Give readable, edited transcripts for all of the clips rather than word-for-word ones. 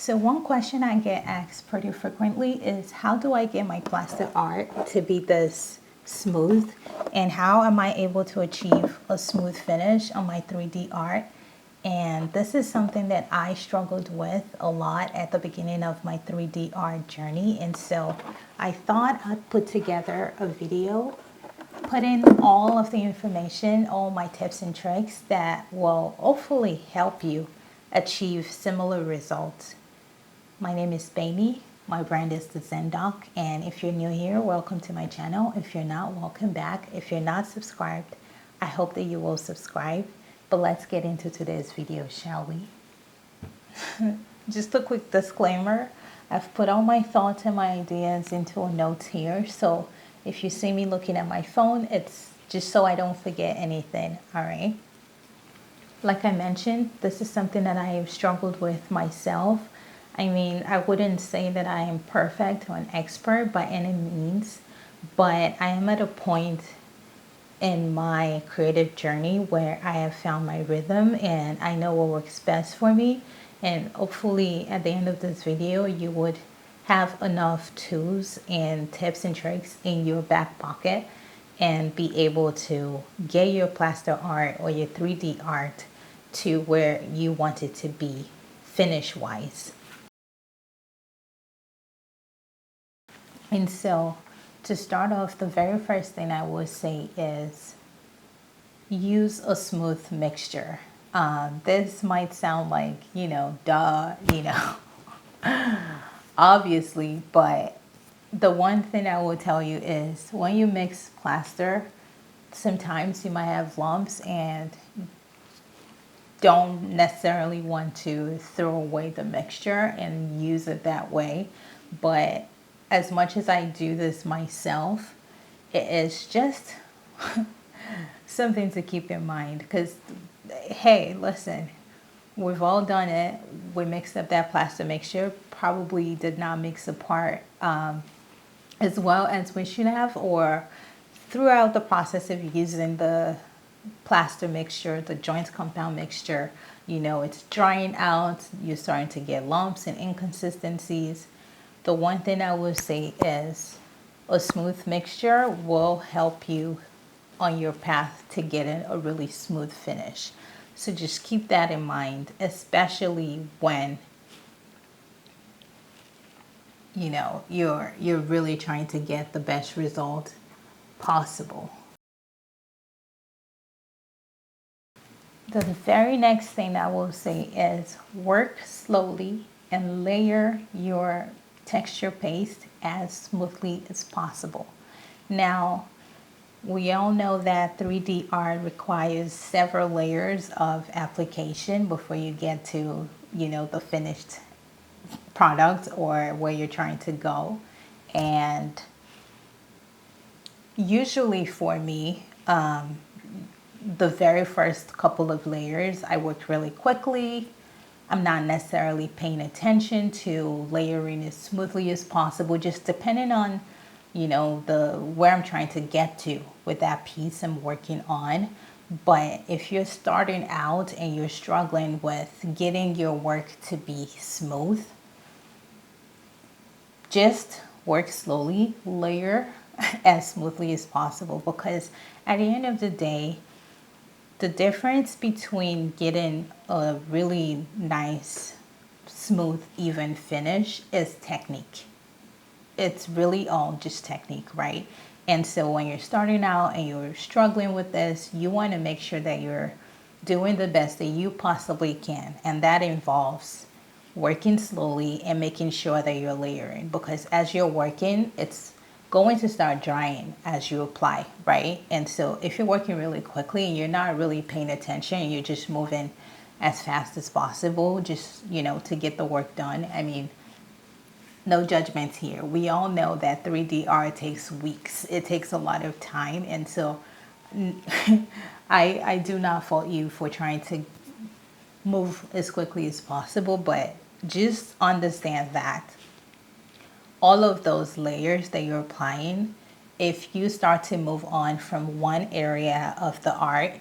So one question I get asked pretty frequently is, how do I get my plaster art to be this smooth, and how am I able to achieve a smooth finish on my 3D art? And this is something that I struggled with a lot at the beginning of my 3D art journey. And so I thought I'd put together a video, put in all of the information, all my tips and tricks that will hopefully help you achieve similar results. My name is Baby. My brand is TheZenDoc, and if you're new here, welcome to my channel. If you're not, welcome back. If you're not subscribed, I hope that you will subscribe. But let's get into today's video, shall we? Just a quick disclaimer. I've put all my thoughts and my ideas into a note here, so if you see me looking at my phone, it's just so I don't forget anything, all right? Like I mentioned, this is something that I have struggled with myself. I mean, I wouldn't say that I am perfect or an expert by any means, but I am at a point in my creative journey where I have found my rhythm and I know what works best for me. And hopefully at the end of this video, you would have enough tools and tips and tricks in your back pocket and be able to get your plaster art or your 3D art to where you want it to be finish-wise. And so to start off, the very first thing I would say is use a smooth mixture. This might sound like, duh, obviously, but the one thing I will tell you is when you mix plaster, sometimes you might have lumps and don't necessarily want to throw away the mixture and use it that way. But as much as I do this myself, it is just something to keep in mind, because hey, listen, we've all done it. We mixed up that plaster mixture, probably did not mix apart as well as we should have, or throughout the process of using the plaster mixture, the joint compound mixture, it's drying out, you're starting to get lumps and inconsistencies. The one thing I would say is a smooth mixture will help you on your path to getting a really smooth finish. So just keep that in mind, especially when you're really trying to get the best result possible. The very next thing I will say is work slowly and layer your texture paste as smoothly as possible. Now, we all know that 3D art requires several layers of application before you get to, the finished product or where you're trying to go. And usually for me, the very first couple of layers, I worked really quickly. I'm not necessarily paying attention to layering as smoothly as possible, just depending on, where I'm trying to get to with that piece I'm working on. But if you're starting out and you're struggling with getting your work to be smooth, just work slowly, layer as smoothly as possible, because at the end of the day, the difference between getting a really nice, smooth, even finish is technique. It's really all just technique, right? And so when you're starting out and you're struggling with this, you want to make sure that you're doing the best that you possibly can. And that involves working slowly and making sure that you're layering, because as you're working, it's going to start drying as you apply, right? And so if you're working really quickly and you're not really paying attention and you're just moving as fast as possible, just, to get the work done, I mean, no judgments here. We all know that 3D art takes weeks. It takes a lot of time. And so I do not fault you for trying to move as quickly as possible, but just understand that all of those layers that you're applying, if you start to move on from one area of the art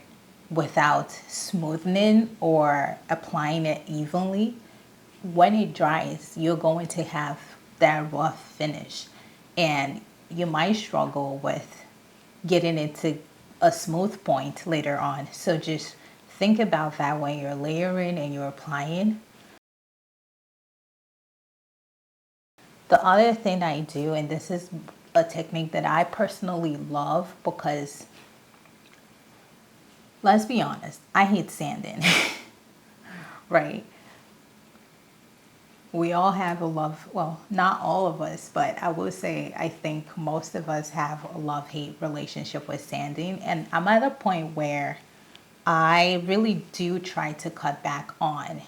without smoothing or applying it evenly, when it dries, you're going to have that rough finish, and you might struggle with getting it to a smooth point later on. So just think about that when you're layering and you're applying. The other thing I do, and this is a technique that I personally love because, let's be honest, I hate sanding, right? We all have a love, well, not all of us, but I will say I think most of us have a love-hate relationship with sanding. And I'm at a point where I really do try to cut back on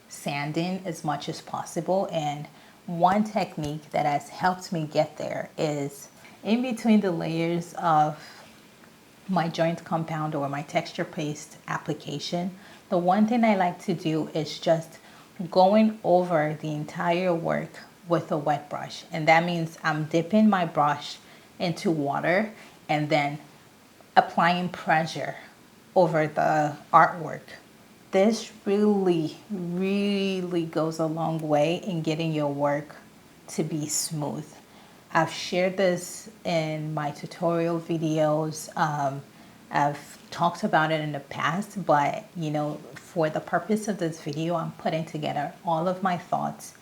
sanding as much as possible. And one technique that has helped me get there is in between the layers of my joint compound or my texture paste application, the one thing I like to do is just going over the entire work with a wet brush. And that means I'm dipping my brush into water and then applying pressure over the artwork. This really, really goes a long way in getting your work to be smooth. I've shared this in my tutorial videos. I've talked about it in the past, but for the purpose of this video, I'm putting together all of my thoughts,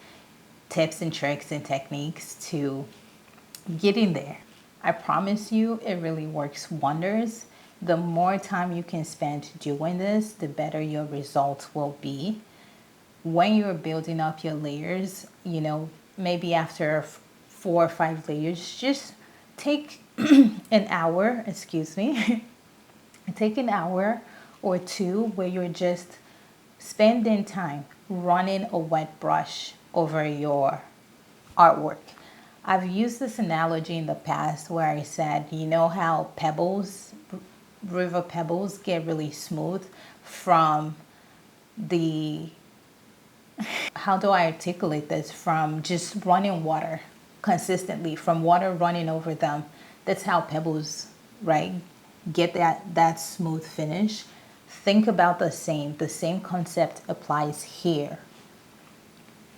tips and tricks and techniques to getting there. I promise you, it really works wonders. The more time you can spend doing this, the better your results will be. When you're building up your layers, maybe after 4 or 5 layers, just take an hour, take an hour or two where you're just spending time running a wet brush over your artwork. I've used this analogy in the past where I said, you know how pebbles, river pebbles get really smooth from the, how do I articulate this, from just running water consistently, from water running over them. That's how pebbles, right, get that smooth finish. Think about the same concept applies here.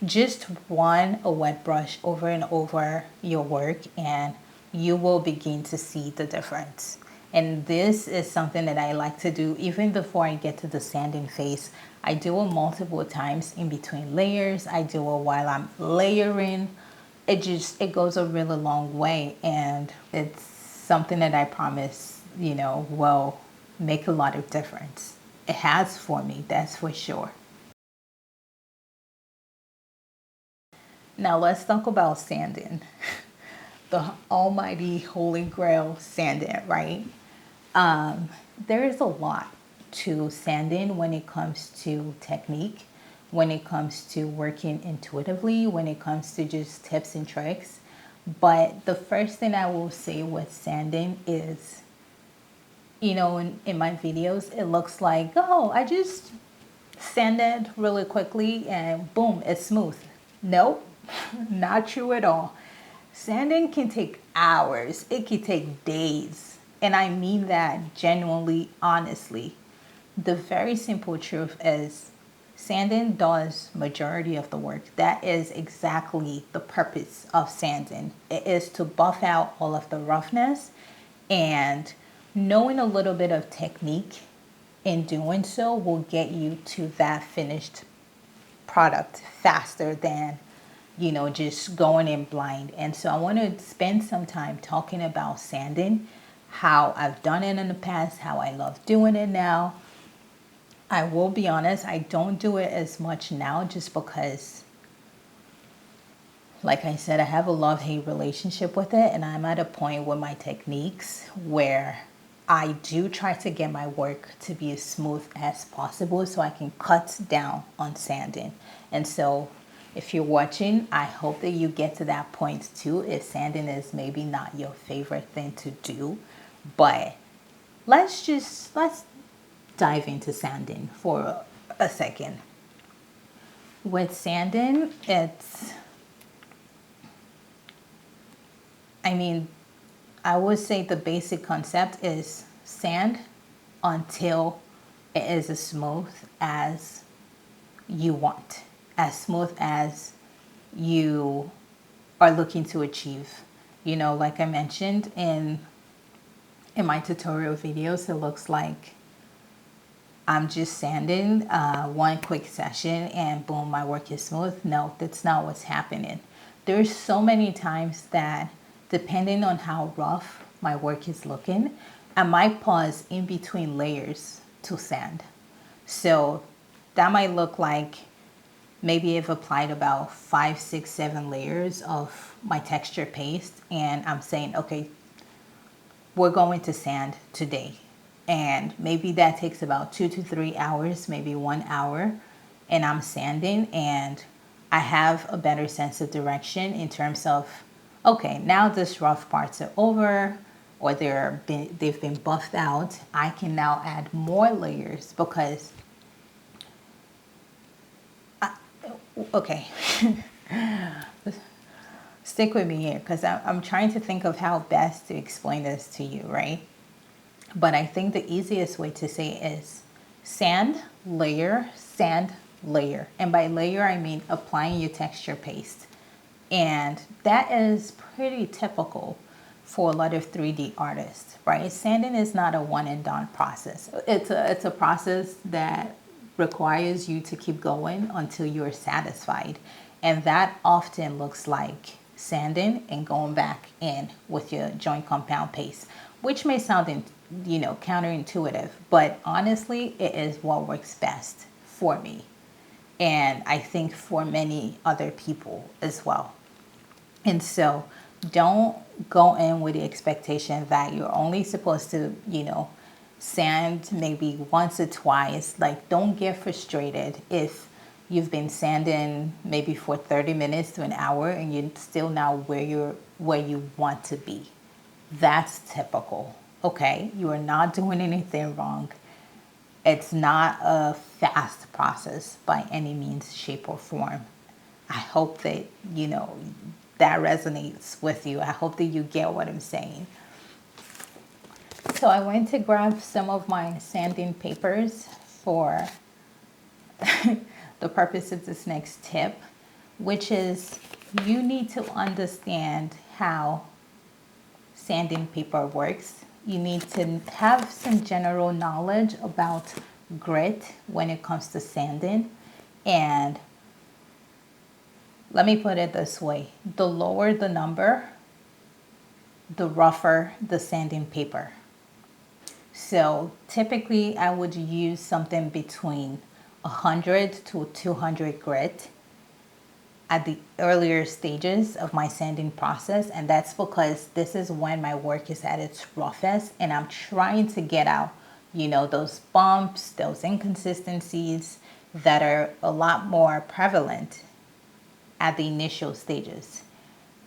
Just run a wet brush over and over your work and you will begin to see the difference. And this is something that I like to do even before I get to the sanding phase. I do it multiple times in between layers. I do it while I'm layering. It goes a really long way, and it's something that I promise, will make a lot of difference. It has for me, that's for sure. Now let's talk about sanding. The almighty holy grail sanding, right? There is a lot to sanding when it comes to technique, when it comes to working intuitively, when it comes to just tips and tricks. But the first thing I will say with sanding is, in my videos, it looks like, oh, I just sanded really quickly and boom, it's smooth. Nope, not true at all. Sanding can take hours. It can take days. And I mean that genuinely, honestly. The very simple truth is sanding does majority of the work. That is exactly the purpose of sanding. It is to buff out all of the roughness, and knowing a little bit of technique in doing so will get you to that finished product faster than just going in blind. And so I want to spend some time talking about sanding, how I've done it in the past, how I love doing it now. I will be honest, I don't do it as much now just because, like I said, I have a love-hate relationship with it, and I'm at a point with my techniques where I do try to get my work to be as smooth as possible so I can cut down on sanding. And so if you're watching, I hope that you get to that point too. If sanding is maybe not your favorite thing to do, but let's dive into sanding for a second. With sanding, I would say the basic concept is sand until it is as smooth as you want, as smooth as you are looking to achieve. You know, like I mentioned in my tutorial videos, it looks like I'm just sanding one quick session and boom, my work is smooth. No, that's not what's happening. There's so many times that depending on how rough my work is looking, I might pause in between layers to sand. So that might look like maybe I've applied about 5, 6, 7 layers of my texture paste and I'm saying, okay, we're going to sand today. And maybe that takes about 2 to 3 hours, maybe 1 hour. And I'm sanding and I have a better sense of direction in terms of, okay, now this rough parts are over or they've been buffed out. I can now add more layers because, okay, stick with me here because I'm trying to think of how best to explain this to you, right? But I think the easiest way to say it is sand, layer, sand, layer. And by layer, I mean applying your texture paste. And that is pretty typical for a lot of 3D artists, right? Sanding is not a one and done process. It's a process that requires you to keep going until you're satisfied. And that often looks like sanding and going back in with your joint compound paste, which may sound counterintuitive, but honestly, it is what works best for me. And I think for many other people as well. And so don't go in with the expectation that you're only supposed to, sand maybe once or twice. Like, don't get frustrated if you've been sanding maybe for 30 minutes to an hour and you're still not where you want to be. That's typical. Okay, you are not doing anything wrong. It's not a fast process by any means, shape, or form. I hope that, that resonates with you. I hope that you get what I'm saying. So I went to grab some of my sanding papers for the purpose of this next tip, which is you need to understand how sanding paper works. You need to have some general knowledge about grit when it comes to sanding. And let me put it this way. The lower the number, the rougher the sanding paper. So typically I would use something between 100 to 200 grit at the earlier stages of my sanding process, and that's because this is when my work is at its roughest and I'm trying to get out, those bumps, those inconsistencies that are a lot more prevalent at the initial stages.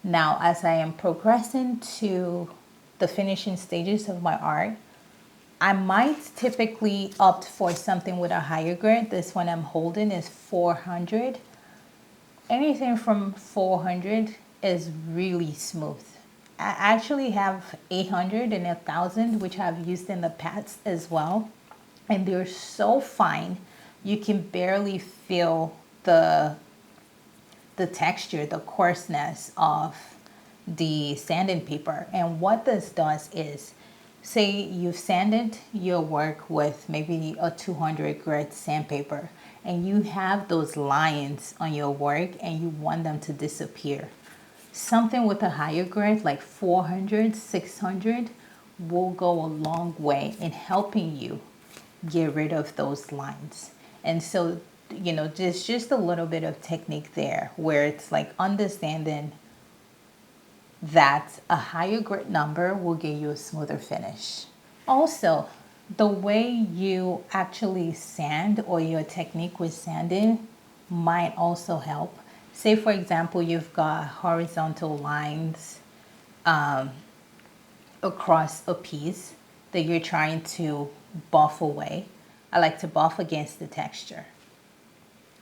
Now, as I am progressing to the finishing stages of my art, I might typically opt for something with a higher grit. This one I'm holding is 400. Anything from 400 is really smooth. I actually have 800 and 1000, which I've used in the past as well. And they're so fine, you can barely feel the texture, the coarseness of the sanding paper. And what this does is, say you've sanded your work with maybe a 200 grit sandpaper and you have those lines on your work and you want them to disappear. Something with a higher grit like 400, 600 will go a long way in helping you get rid of those lines. And so, there's just a little bit of technique there where it's like understanding that a higher grit number will give you a smoother finish. Also, the way you actually sand or your technique with sanding might also help. Say, for example, you've got horizontal lines across a piece that you're trying to buff away. I like to buff against the texture.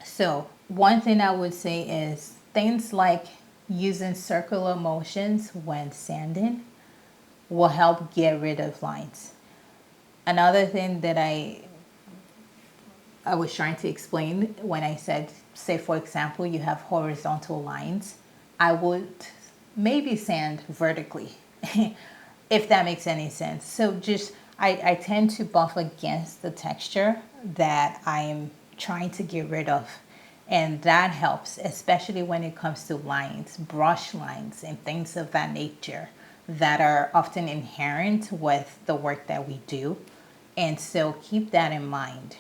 So one thing I would say is things like using circular motions when sanding will help get rid of lines. Another thing that I was trying to explain when I said say for example, you have horizontal lines, I would maybe sand vertically, if that makes any sense. So just, I tend to buff against the texture that I'm trying to get rid of. And that helps, especially when it comes to lines, brush lines, and things of that nature that are often inherent with the work that we do. And so keep that in mind.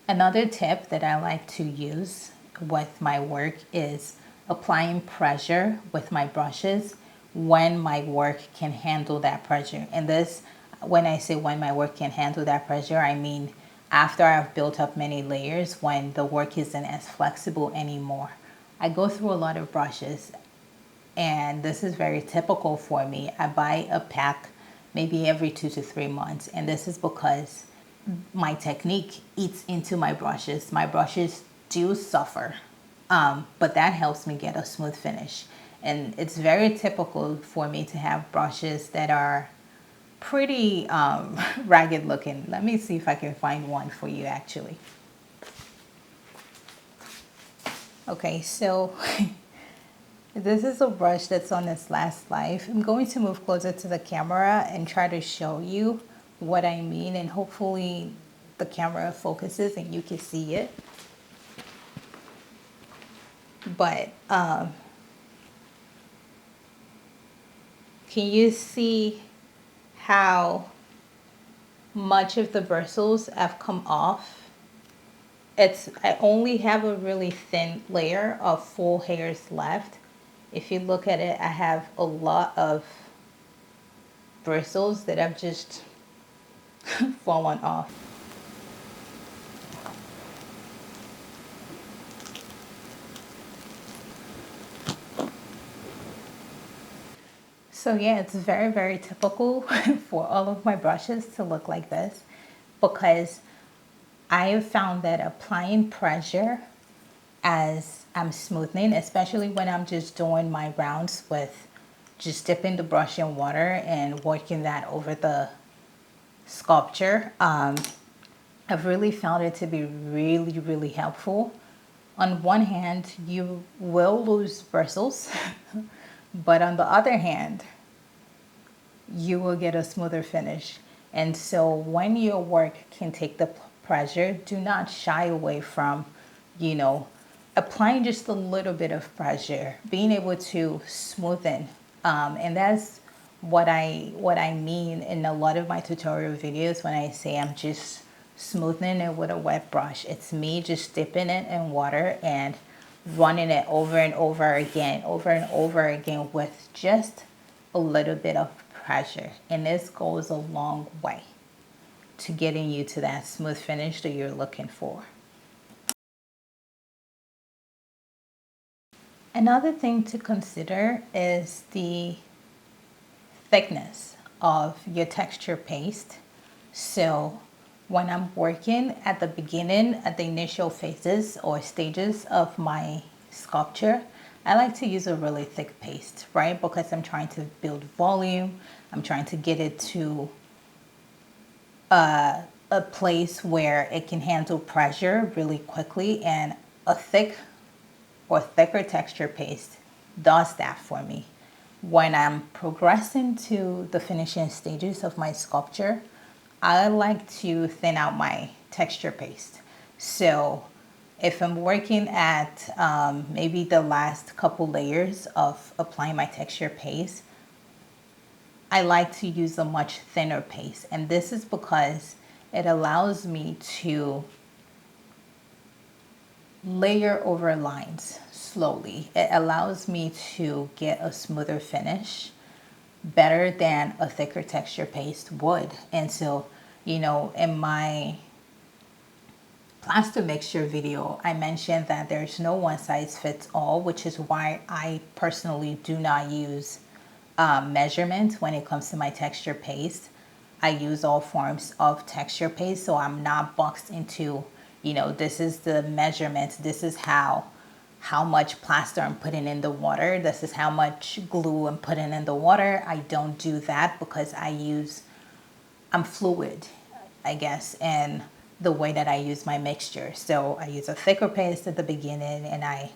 Another tip that I like to use with my work is applying pressure with my brushes when my work can handle that pressure. And this, when I say when my work can handle that pressure, I mean after I've built up many layers, when the work isn't as flexible anymore. I go through a lot of brushes, and this is very typical for me. I buy a pack maybe every 2 to 3 months, and this is because my technique eats into my brushes. My brushes do suffer, but that helps me get a smooth finish. And it's very typical for me to have brushes that are pretty ragged looking. Let me see if I can find one for you actually. Okay, so this is a brush that's on its last life. I'm going to move closer to the camera and try to show you what I mean, and hopefully the camera focuses and you can see it. But can you see how much of the bristles have come off? I only have a really thin layer of full hairs left. If you look at it, I have a lot of bristles that have just fallen off. So yeah, it's very, very typical for all of my brushes to look like this, because I have found that applying pressure as I'm smoothing, especially when I'm just doing my rounds with just dipping the brush in water and working that over the sculpture, I've really found it to be really, really helpful. On one hand, you will lose bristles, but on the other hand, you will get a smoother finish. And so when your work can take the pressure, do not shy away from, applying just a little bit of pressure, being able to smoothen. And that's what I mean in a lot of my tutorial videos when I say I'm just smoothing it with a wet brush. It's me just dipping it in water and running it over and over again with just a little bit of pressure. And this goes a long way to getting you to that smooth finish that you're looking for. Another thing to consider is the thickness of your texture paste. So when I'm working at the beginning, at the initial phases or stages of my sculpture, I like to use a really thick paste, right? Because I'm trying to build volume. I'm trying to get it to a place where it can handle pressure really quickly, and a thick or thicker texture paste does that for me. When I'm progressing to the finishing stages of my sculpture, I like to thin out my texture paste. So if I'm working at maybe the last couple layers of applying my texture paste, I like to use a much thinner paste. And this is because it allows me to layer over lines slowly. It allows me to get a smoother finish better than a thicker texture paste would. And so, in my plaster mixture video, I mentioned that there's no one size fits all, which is why I personally do not use measurement when it comes to my texture paste. I use all forms of texture paste, so I'm not boxed into, this is the measurement, this is how much plaster I'm putting in the water, this is how much glue I'm putting in the water. I don't do that because I'm fluid, I guess, and the way that I use my mixture. So I use a thicker paste at the beginning, and I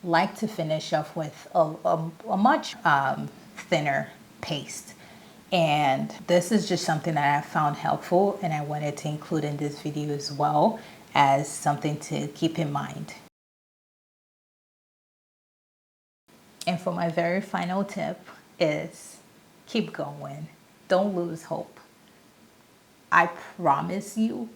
like to finish off with a much thinner paste. And this is just something that I found helpful, and I wanted to include in this video as well as something to keep in mind. And for my very final tip is keep going. Don't lose hope. I promise you,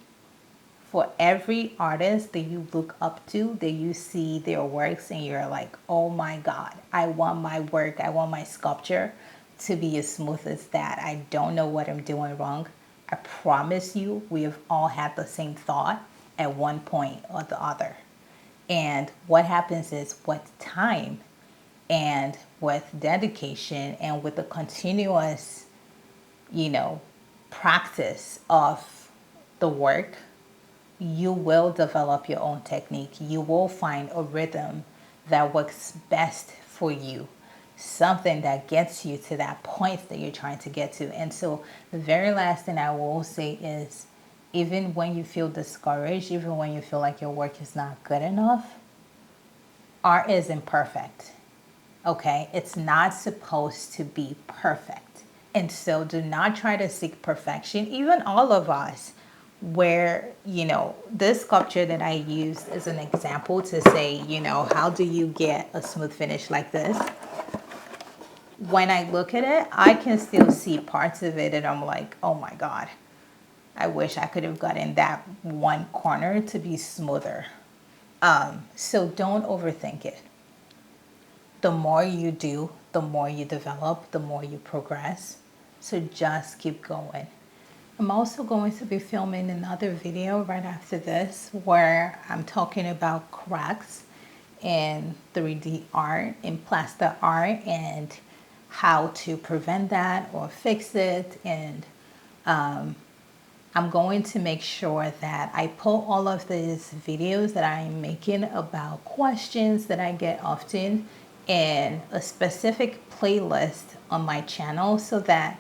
for every artist that you look up to, that you see their works and you're like, oh my God, I want my work, I want my sculpture to be as smooth as that. I don't know what I'm doing wrong. I promise you, we have all had the same thought at one point or the other. And what happens is with time and with dedication and with the continuous, practice of the work, you will develop your own technique. You will find a rhythm that works best for you, something that gets you to that point that you're trying to get to. And so the very last thing I will say is, even when you feel discouraged, even when you feel like your work is not good enough, art is imperfect. Okay? It's not supposed to be perfect. And so do not try to seek perfection. Even all of us, where, this sculpture that I used as an example to say, how do you get a smooth finish like this? When I look at it, I can still see parts of it and I'm like, oh my God, I wish I could have gotten that one corner to be smoother. So don't overthink it. The more you do, the more you develop, the more you progress. So just keep going. I'm also going to be filming another video right after this where I'm talking about cracks in 3D art, in plaster art, and how to prevent that or fix it. And I'm going to make sure that I put all of these videos that I'm making about questions that I get often in a specific playlist on my channel so that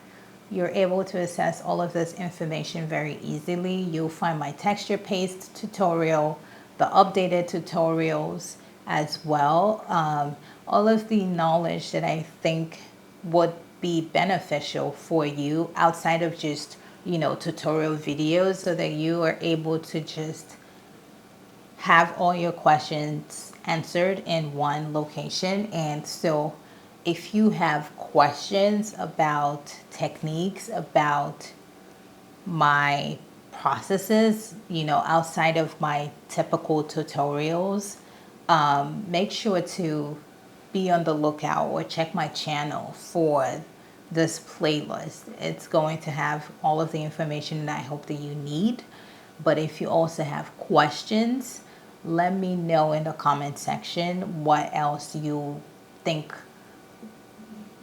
you're able to access all of this information very easily. You'll find my texture paste tutorial, the updated tutorials as well. All of the knowledge that I think would be beneficial for you outside of just, tutorial videos, so that you are able to just have all your questions answered in one location. And so if you have questions about techniques, about my processes, outside of my typical tutorials, make sure to be on the lookout or check my channel for this playlist. It's going to have all of the information that I hope that you need. But if you also have questions, let me know in the comment section what else you think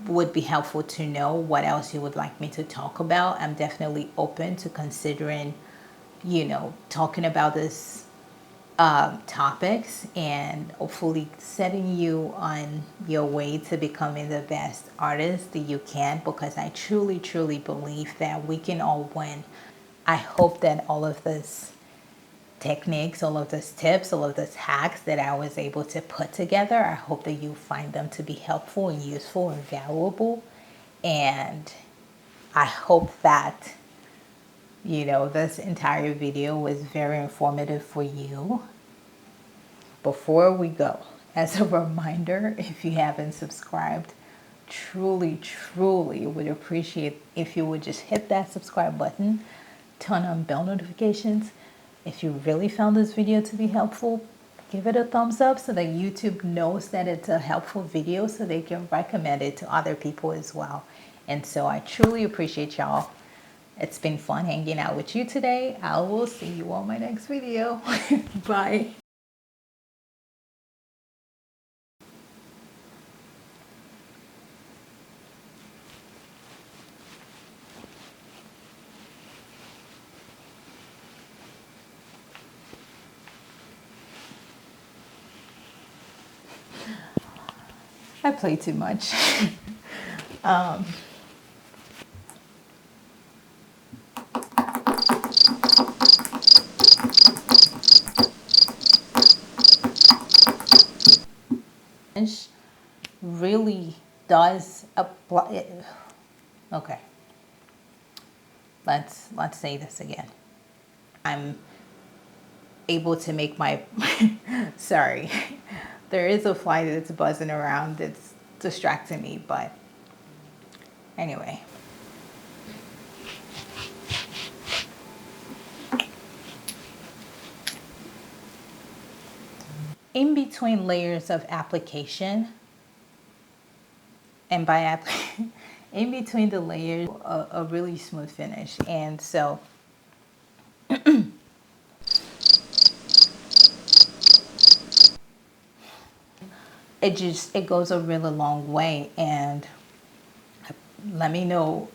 would be helpful to know, what else you would like me to talk about. I'm definitely open to considering, talking about this topics and hopefully setting you on your way to becoming the best artist that you can, because I truly, truly believe that we can all win. I hope that all of this techniques, all of these tips, all of these hacks that I was able to put together, I hope that you find them to be helpful and useful and valuable. And I hope that this entire video was very informative for you. Before we go, as a reminder, if you haven't subscribed, truly, truly would appreciate if you would just hit that subscribe button, turn on bell notifications. If you really found this video to be helpful, give it a thumbs up so that YouTube knows that it's a helpful video so they can recommend it to other people as well. And so I truly appreciate y'all. It's been fun hanging out with you today. I will see you on my next video. Bye. I play too much. finish really does apply it. Okay, let's say this again. I'm able to make my sorry, there is a fly that's buzzing around that's distracting me, but anyway. In between layers of application, and by in between the layers, a really smooth finish. And so it goes a really long way. And let me know,